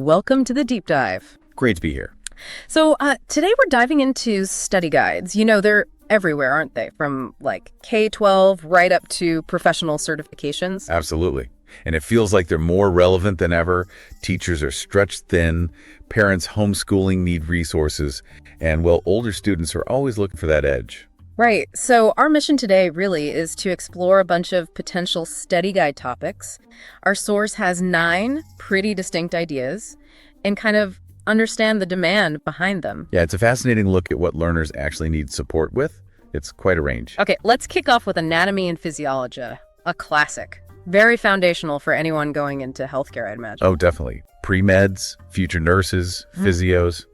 Welcome to the deep dive. Great to be here. So today we're diving into study guides. You know, they're everywhere, aren't they? From like K-12 right up to professional certifications. Absolutely. And it feels like they're more relevant than ever. Teachers are stretched thin. Parents homeschooling need resources. And, well, older students are always looking for that edge. Right. So our mission today really is to explore a bunch of potential study guide topics. Our source has 9 pretty distinct ideas and kind of understand the demand behind them. Yeah, it's a fascinating look at what learners actually need support with. It's quite a range. Okay, let's kick off with anatomy and physiology, a classic. Very foundational for anyone going into healthcare, I'd imagine. Oh, definitely. Pre-meds, future nurses, physios,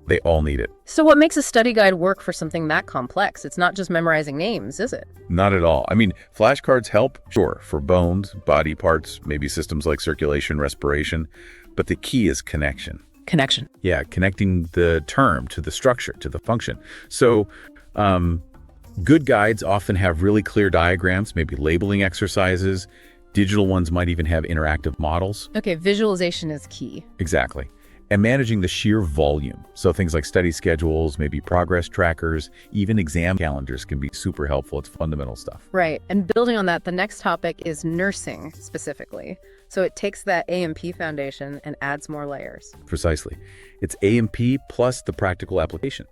they all need it. So what makes a study guide work for something that complex? It's not just memorizing names, is it? Not at all. I mean, flashcards help, sure, for bones, body parts, maybe systems like circulation, respiration, but the key is connection. Connection. Yeah, connecting the term to the structure, to the function. So good guides often have really clear diagrams, maybe labeling exercises. Digital ones might even have interactive models. Okay, visualization is key. Exactly. And managing the sheer volume. So things like study schedules, maybe progress trackers, even exam calendars can be super helpful. It's fundamental stuff. Right. And building on that, the next topic is nursing specifically. So it takes that A&P foundation and adds more layers. Precisely. It's A&P plus the practical application.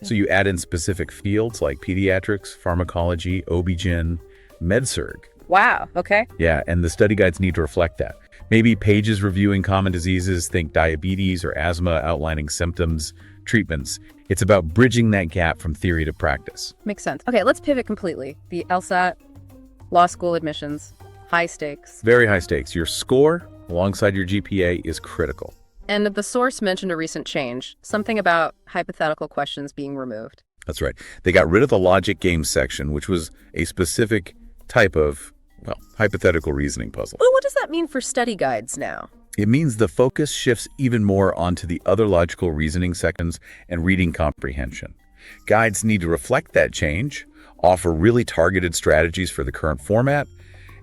So you add in specific fields like pediatrics, pharmacology, OB-GYN, MedSurg. Wow. Okay. Yeah, and the study guides need to reflect that. Maybe pages reviewing common diseases, think diabetes or asthma, outlining symptoms, treatments. It's about bridging that gap from theory to practice. Makes sense. Okay, let's pivot completely. The LSAT, law school admissions, high stakes. Very high stakes. Your score alongside your GPA is critical. And the source mentioned a recent change, something about hypothetical questions being removed. That's right. They got rid of the logic games section, which was a specific type of, well, hypothetical reasoning puzzle. Well, what does that mean for study guides now? It means the focus shifts even more onto the other logical reasoning sections and reading comprehension. Guides need to reflect that change, offer really targeted strategies for the current format,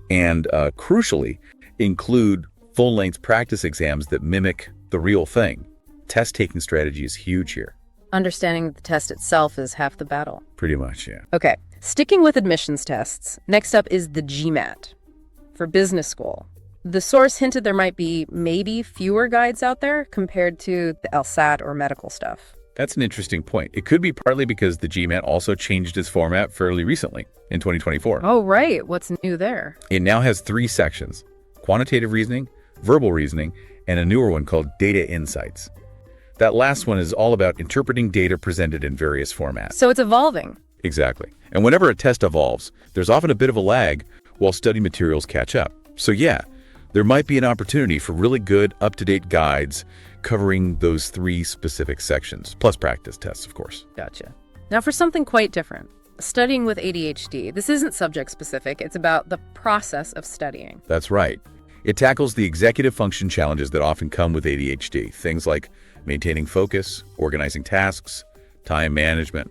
and crucially, include full-length practice exams that mimic the real thing. Test-taking strategy is huge here. Understanding the test itself is half the battle. Pretty much, yeah. Okay, sticking with admissions tests, next up is the GMAT for business school. The source hinted there might be maybe fewer guides out there compared to the LSAT or medical stuff. That's an interesting point. It could be partly because the GMAT also changed its format fairly recently, in 2024. Oh, right. What's new there? It now has 3 sections: quantitative reasoning, verbal reasoning, and a newer one called data insights. That last one is all about interpreting data presented in various formats. So it's evolving. Exactly. And whenever a test evolves, there's often a bit of a lag while study materials catch up. So yeah, there might be an opportunity for really good, up-to-date guides covering those 3 specific sections, plus practice tests, of course. Gotcha. Now for something quite different. Studying with ADHD. This isn't subject-specific. It's about the process of studying. That's right. It tackles the executive function challenges that often come with ADHD, things like maintaining focus, organizing tasks, time management.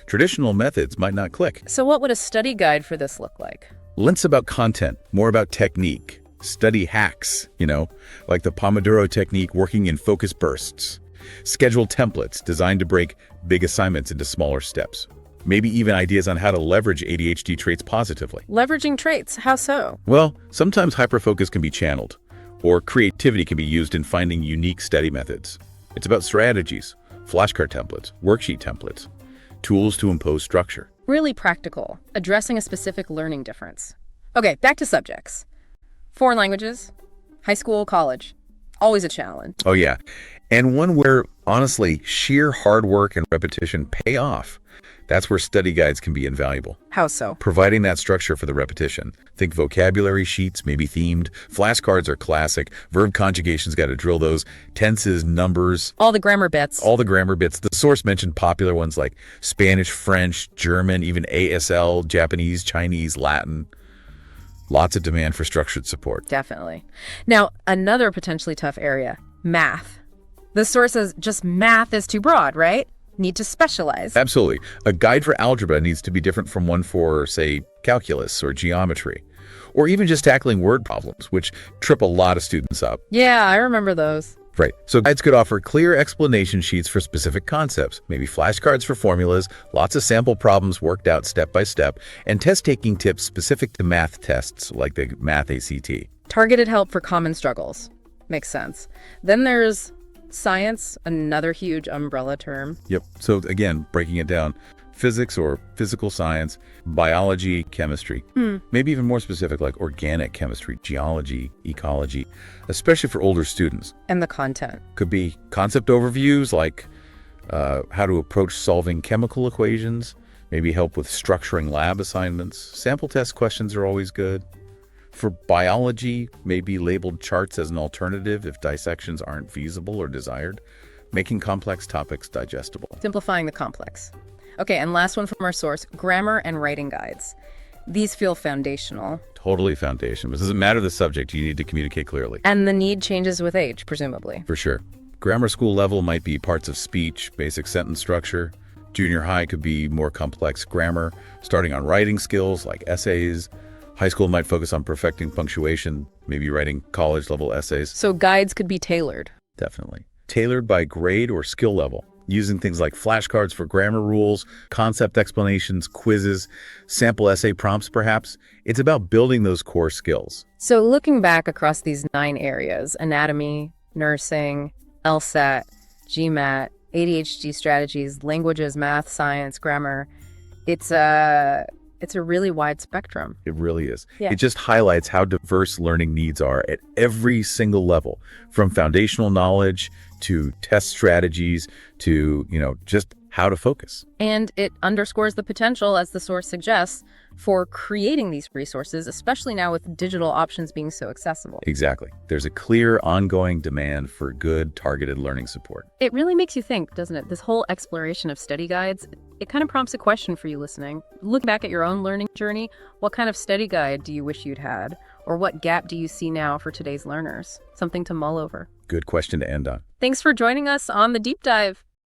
Traditional methods might not click. So what would a study guide for this look like? Less about content, more about technique. Study hacks, like the Pomodoro technique, working in focus bursts. Schedule templates designed to break big assignments into smaller steps. Maybe even ideas on how to leverage ADHD traits positively. Leveraging traits, how so? Well, sometimes hyperfocus can be channeled, or creativity can be used in finding unique study methods. It's about strategies, flashcard templates, worksheet templates, tools to impose structure. Really practical, addressing a specific learning difference. Okay, back to subjects. Foreign languages, high school, college, always a challenge. Oh yeah, and one where, honestly, sheer hard work and repetition pay off. That's where study guides can be invaluable. How so? Providing that structure for the repetition. Think vocabulary sheets, maybe themed. Flashcards are classic. Verb conjugations, got to drill those. Tenses, numbers. All the grammar bits. All the grammar bits. The source mentioned popular ones like Spanish, French, German, even ASL, Japanese, Chinese, Latin. Lots of demand for structured support. Definitely. Now, another potentially tough area, math. The source says just math is too broad, right? Need to specialize. Absolutely. A guide for algebra needs to be different from one for, say, calculus or geometry, or even just tackling word problems, which trip a lot of students up. Yeah, I remember those. Right. So guides could offer clear explanation sheets for specific concepts, maybe flashcards for formulas, lots of sample problems worked out step by step, and test-taking tips specific to math tests like the Math ACT. Targeted help for common struggles. Makes sense. Then there's science, another huge umbrella term. Yep. So again, breaking it down, physics or physical science, biology, chemistry, maybe even more specific like organic chemistry, geology, ecology, especially for older students. And the content. Could be concept overviews like how to approach solving chemical equations, maybe help with structuring lab assignments. Sample test questions are always good. For biology, maybe labeled charts as an alternative if dissections aren't feasible or desired, making complex topics digestible. Simplifying the complex. Okay, and last one from our source, grammar and writing guides. These feel foundational. Totally foundational. It doesn't matter the subject, you need to communicate clearly. And the need changes with age, presumably. For sure. Grammar school level might be parts of speech, basic sentence structure. Junior high could be more complex grammar, starting on writing skills like essays. High school might focus on perfecting punctuation, maybe writing college-level essays. So guides could be tailored. Definitely. Tailored by grade or skill level, using things like flashcards for grammar rules, concept explanations, quizzes, sample essay prompts perhaps. It's about building those core skills. So looking back across these 9 areas, anatomy, nursing, LSAT, GMAT, ADHD strategies, languages, math, science, grammar, it's a really wide spectrum. It really is. Yeah. It just highlights how diverse learning needs are at every single level, from foundational knowledge to test strategies to, just how to focus. And it underscores the potential, as the source suggests, for creating these resources, especially now with digital options being so accessible. Exactly. There's a clear ongoing demand for good targeted learning support. It really makes you think, doesn't it? This whole exploration of study guides, it kind of prompts a question for you listening. Look back at your own learning journey. What kind of study guide do you wish you'd had? Or what gap do you see now for today's learners? Something to mull over. Good question to end on. Thanks for joining us on The Deep Dive.